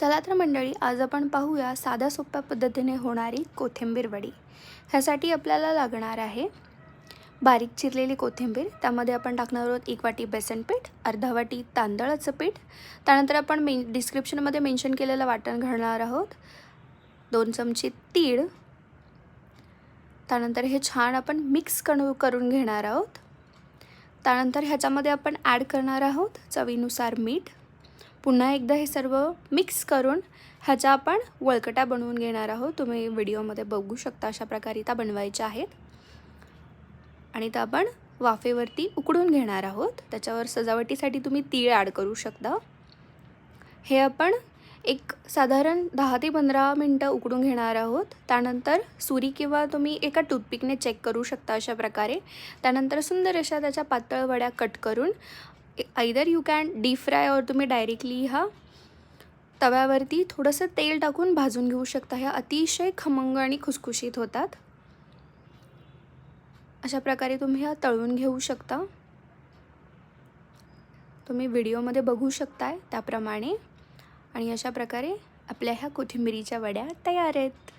चला तर मंडळी, आज आपण पाहूया साध्या सोप्या पद्धतीने होणारी कोथिंबीर वडी। ह्यासाठी आपल्याला लागणार आहे बारीक चिरलेली कोथिंबीर। त्यामध्ये आपण टाकणार आहोत 1 वाटी बेसन पीठ, अर्धा वाटी तांदळाचं पीठ, त्यानंतर आपण डिस्क्रिप्शनमध्ये मेन्शन केलेलं वाटण घालणार आहोत, 2 चमचे तीळ। त्यानंतर हे छान आपण मिक्स करून घेणार आहोत। त्यानंतर ह्याच्यामध्ये आपण ॲड करणार आहोत चवीनुसार मीठ। पुन्हा एकदा हे सर्व मिक्स करून ह्याच्या आपण वळकटा बनवून घेणार आहोत। तुम्ही व्हिडिओमध्ये बघू शकता अशा प्रकारे त्या बनवायच्या आहेत आणि त्या आपण वाफेवरती उकडून घेणार आहोत। त्याच्यावर सजावटीसाठी तुम्ही तीळ ॲड करू शकता। हे आपण एक साधारण 10 ते 15 मिनिटं उकडून घेणार आहोत। त्यानंतर सुरी किंवा तुम्ही एका टूथपिकने चेक करू शकता अशा प्रकारे। त्यानंतर सुंदर अशा त्याच्या पातळ वड्या कट करून either you can deep fry और तुम्ही डायरेक्टली हा तव्यावरती थोडंसं तेल टाकून भाजून घेऊ शकता। ह्या अतिशय खमंग आणि खुसखुशीत होतात। अशा प्रकारे तुम्ही ह्या तळून घेऊ शकता। तुम्ही व्हिडिओमध्ये बघू शकताय त्याप्रमाणे। आणि अशा प्रकारे आपल्या ह्या कोथिंबीरीच्या वड्या तयार आहेत।